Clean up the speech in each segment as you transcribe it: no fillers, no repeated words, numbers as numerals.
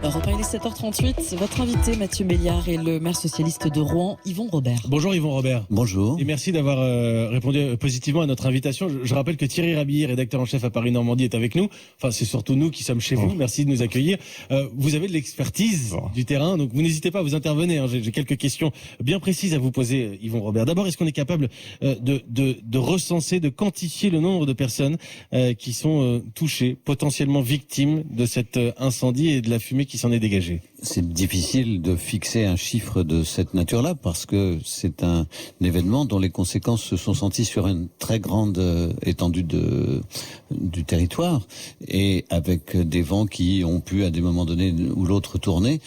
Europe 1, il est 7h38. Votre invité, Mathieu Méliard, est le maire socialiste de Rouen, Yvon Robert. Bonjour Yvon Robert. Bonjour. Et merci d'avoir répondu positivement à notre invitation. Je rappelle que Thierry Rabilly, rédacteur en chef à Paris Normandie, est avec nous. Enfin, c'est surtout nous qui sommes chez vous. Merci de nous accueillir. Vous avez de l'expertise du terrain, donc vous n'hésitez pas à vous intervenir. J'ai quelques questions bien précises à vous poser, Yvon Robert. D'abord, est-ce qu'on est capable de recenser, de quantifier le nombre de personnes qui sont touchées, potentiellement victimes de cet incendie et de la fumée qui s'en est dégagée? C'est difficile de fixer un chiffre de cette nature-là parce que c'est un événement dont les conséquences se sont senties sur une très grande étendue du territoire et avec des vents qui ont pu à des moments donnés ou l'autre tourner.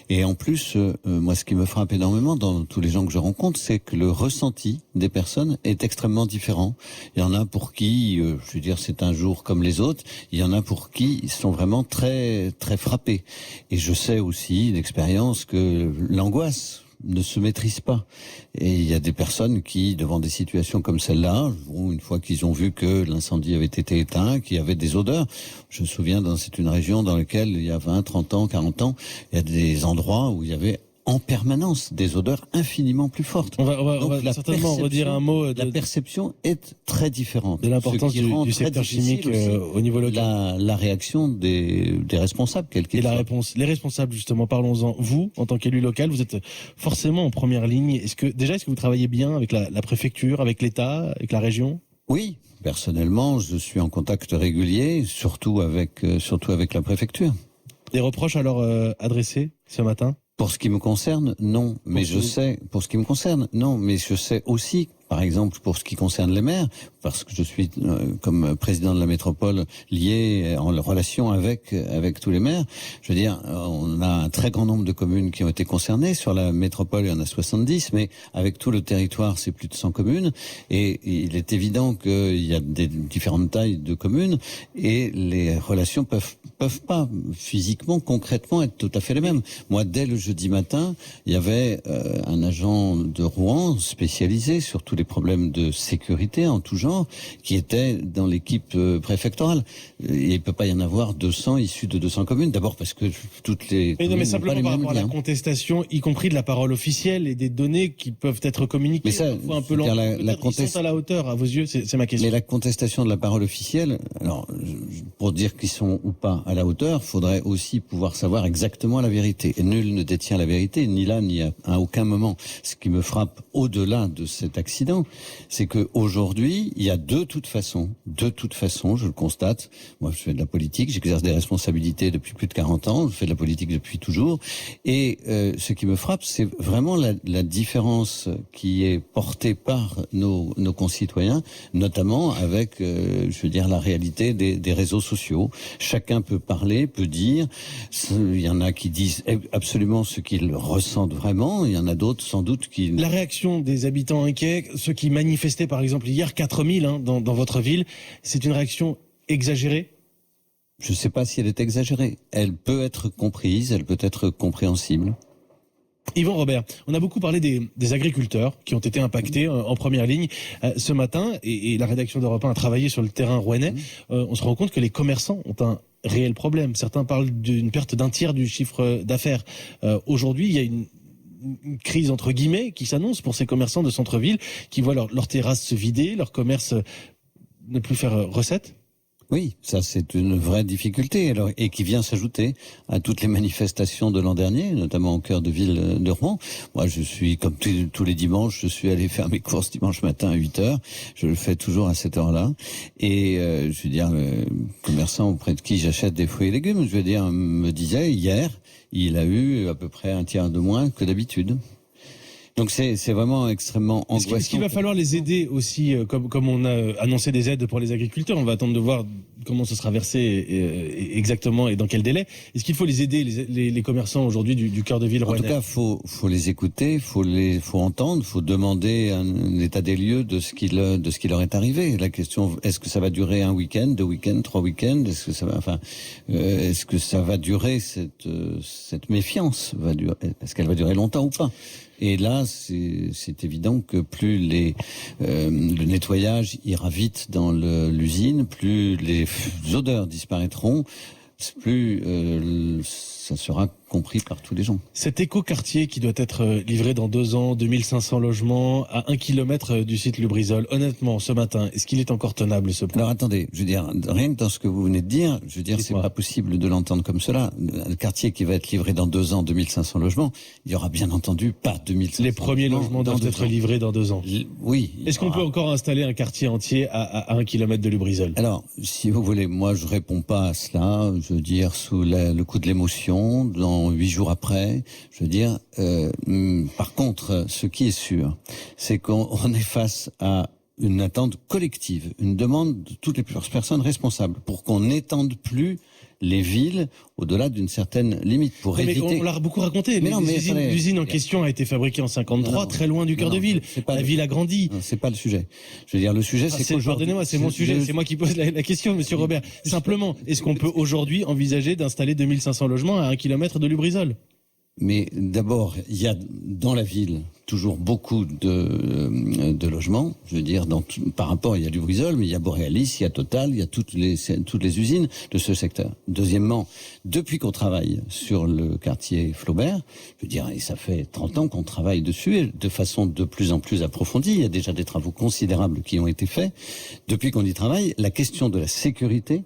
Et en plus, moi ce qui me frappe énormément dans tous les gens que je rencontre, c'est que le ressenti des personnes est extrêmement différent. Il y en a pour qui, je veux dire, c'est un jour comme les autres. Il y en a pour qui ils sont vraiment très très frappés. Et je sais aussi d'expérience que l'angoisse ne se maîtrise pas. Et il y a des personnes qui, devant des situations comme celle-là, une fois qu'ils ont vu que l'incendie avait été éteint, qu'il y avait des odeurs, je me souviens, c'est une région dans laquelle il y a 20, 30 ans, 40 ans, il y a des endroits où il y avait en permanence des odeurs infiniment plus fortes. On va certainement redire un mot. La perception est très différente. De l'importance du secteur chimique au niveau local. La réaction des responsables, quels qu'ils soient. Et la réponse. Les responsables, justement, parlons-en. Vous, en tant qu'élu local, vous êtes forcément en première ligne. Est-ce que vous travaillez bien avec la préfecture, avec l'État, avec la région? Oui. Personnellement, je suis en contact régulier, surtout avec la préfecture. Des reproches alors adressés ce matin? Pour ce qui me concerne, non. Mais je sais aussi, par exemple, pour ce qui concerne les maires, parce que je suis, comme président de la métropole, lié en relation avec tous les maires. Je veux dire, on a un très grand nombre de communes qui ont été concernées. Sur la métropole, il y en a 70, mais avec tout le territoire, c'est plus de 100 communes. Et il est évident qu'il y a des différentes tailles de communes et les relations peuvent pas physiquement, concrètement être tout à fait les mêmes. Moi, dès le jeudi matin, il y avait un agent de Rouen spécialisé sur tous les problèmes de sécurité en tout genre, qui était dans l'équipe préfectorale. Il ne peut pas y en avoir 200 issus de 200 communes. D'abord parce que toutes les communes mais n'ont simplement pas les par mêmes rapport à la liens. contestation, y compris de la parole officielle et des données qui peuvent être communiquées. Mais ça, un peu ils sont à la hauteur, à vos yeux, c'est ma question. Mais la contestation de la parole officielle, alors, pour dire qu'ils sont ou pas à la hauteur, faudrait aussi pouvoir savoir exactement la vérité. Et nul ne détient la vérité, ni là, ni à aucun moment. Ce qui me frappe au-delà de cet accident, c'est que aujourd'hui, il y a de toute façon, je le constate. Moi, je fais de la politique, j'exerce des responsabilités depuis plus de 40 ans, je fais de la politique depuis toujours. Et ce qui me frappe, c'est vraiment la différence qui est portée par nos concitoyens, notamment avec, je veux dire, la réalité des réseaux sociaux. Chacun peut parler, peut dire. Il y en a qui disent absolument ce qu'ils ressentent vraiment. Il y en a d'autres, sans doute, qui... La réaction des habitants inquiets, ceux qui manifestaient par exemple hier 4000 dans votre ville, c'est une réaction exagérée? Je ne sais pas si elle est exagérée. Elle peut être comprise, elle peut être compréhensible. Yvon Robert, on a beaucoup parlé des agriculteurs qui ont été impactés en première ligne ce matin, et la rédaction d'Europe 1 a travaillé sur le terrain rouennais. On se rend compte que les commerçants ont un réel problème. Certains parlent d'une perte d'un tiers du chiffre d'affaires. Aujourd'hui, il y a une crise entre guillemets qui s'annonce pour ces commerçants de centre-ville qui voient leur terrasse se vider, leur commerce ne plus faire recette. Oui, ça c'est une vraie difficulté et qui vient s'ajouter à toutes les manifestations de l'an dernier, notamment au cœur de ville de Rouen. Moi je suis, comme tous les dimanches, je suis allé faire mes courses dimanche matin à 8h. Je le fais toujours à cette heure-là. Et je veux dire, le commerçant auprès de qui j'achète des fruits et légumes, je veux dire, me disait hier, il a eu à peu près un tiers de moins que d'habitude. Donc c'est vraiment extrêmement angoissant. Est-ce qu'il va falloir les aider aussi, comme on a annoncé des aides pour les agriculteurs? On va attendre de voir comment ce sera versé exactement et dans quel délai. Est-ce qu'il faut les aider, les commerçants aujourd'hui du cœur de ville rouennais? En tout cas, faut les écouter, faut entendre, faut demander un état des lieux de ce qui leur est arrivé. La question, est-ce que ça va durer un week-end, 2 week-ends, 3 week-ends? Est-ce que ça va durer cette méfiance? Est-ce qu'elle va durer longtemps ou pas? Et là, c'est évident que plus le nettoyage ira vite dans l'usine, plus les odeurs disparaîtront, plus ça sera compris par tous les gens. Cet écoquartier qui doit être livré dans 2 ans, 2500 logements, à 1 kilomètre du site Lubrizol, honnêtement, ce matin, est-ce qu'il est encore tenable ce plan? Alors attendez, je veux dire, rien que dans ce que vous venez de dire, je veux dire, c'est Dites-moi. pas possible de l'entendre comme cela. Le quartier qui va être livré dans 2 ans, 2500 logements, il y aura bien entendu pas 2500 Les premiers logements dans doivent 2 être ans. livrés dans 2 ans. Oui. Est-ce qu'on peut encore installer un quartier entier à 1 kilomètre de Lubrizol? Alors, si vous voulez, moi je réponds pas à cela, je veux dire, sous le coup de l'émotion, dans 8 jours après, je veux dire, par contre, ce qui est sûr, c'est qu'on est face à une attente collective, une demande de toutes les personnes responsables pour qu'on n'étende plus les villes au-delà d'une certaine limite pour Mais éviter. on l'a beaucoup raconté. Mais non, mais attendez. L'usine en question a été fabriquée en 53, Non, très loin du cœur non, de ville. c'est pas La le- ville a grandi. Non, c'est pas le sujet. Je veux dire, le sujet, c'est qu'aujourd'hui. Pardonnez-moi, c'est mon sujet. C'est moi qui pose la question, monsieur Robert. Simplement, est-ce qu'on peut aujourd'hui envisager d'installer 2500 logements à 1 kilomètre de Lubrizol? Mais d'abord, il y a dans la ville toujours beaucoup de logements. Je veux dire, par rapport, il y a Lubrizol, mais il y a Borealis, il y a Total, il y a toutes les usines de ce secteur. Deuxièmement, depuis qu'on travaille sur le quartier Flaubert, je veux dire, et ça fait 30 ans qu'on travaille dessus, et de façon de plus en plus approfondie. Il y a déjà des travaux considérables qui ont été faits. Depuis qu'on y travaille, la question de la sécurité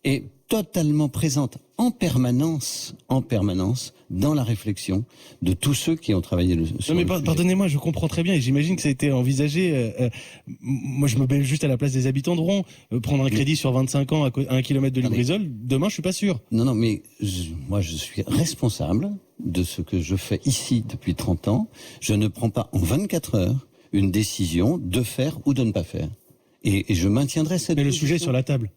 est totalement présente en permanence dans la réflexion de tous ceux qui ont travaillé sur Non mais le sujet. pardonnez-moi, je comprends très bien et j'imagine que ça a été envisagé. Moi, je me mets juste à la place des habitants de Rouen. Prendre un crédit sur 25 ans à 1 kilomètre de Lubrizol, demain, je suis pas sûr. Non, mais moi, je suis responsable de ce que je fais ici depuis 30 ans. Je ne prends pas en 24 heures une décision de faire ou de ne pas faire. Et je maintiendrai cette Mais le position. sujet est sur la table.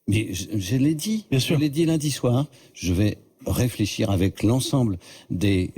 Mais je l'ai dit. Bien sûr. Je l'ai dit lundi soir. Je vais réfléchir avec l'ensemble des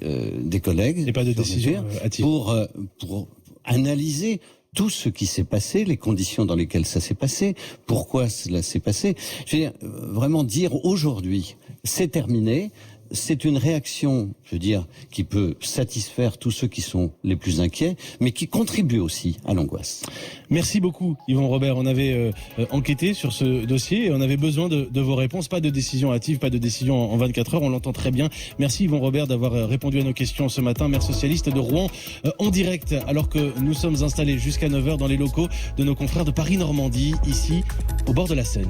collègues. Et pas de décision hâtive. Pour analyser tout ce qui s'est passé, les conditions dans lesquelles ça s'est passé, pourquoi cela s'est passé. Je veux dire, vraiment dire aujourd'hui, c'est terminé. C'est une réaction, je veux dire, qui peut satisfaire tous ceux qui sont les plus inquiets, mais qui contribue aussi à l'angoisse. Merci beaucoup, Yvon Robert. On avait enquêté sur ce dossier et on avait besoin de vos réponses. Pas de décision hâtive, pas de décision en 24 heures. On l'entend très bien. Merci, Yvon Robert, d'avoir répondu à nos questions ce matin. Maire socialiste de Rouen, en direct, alors que nous sommes installés jusqu'à 9h dans les locaux de nos confrères de Paris-Normandie, ici, au bord de la Seine.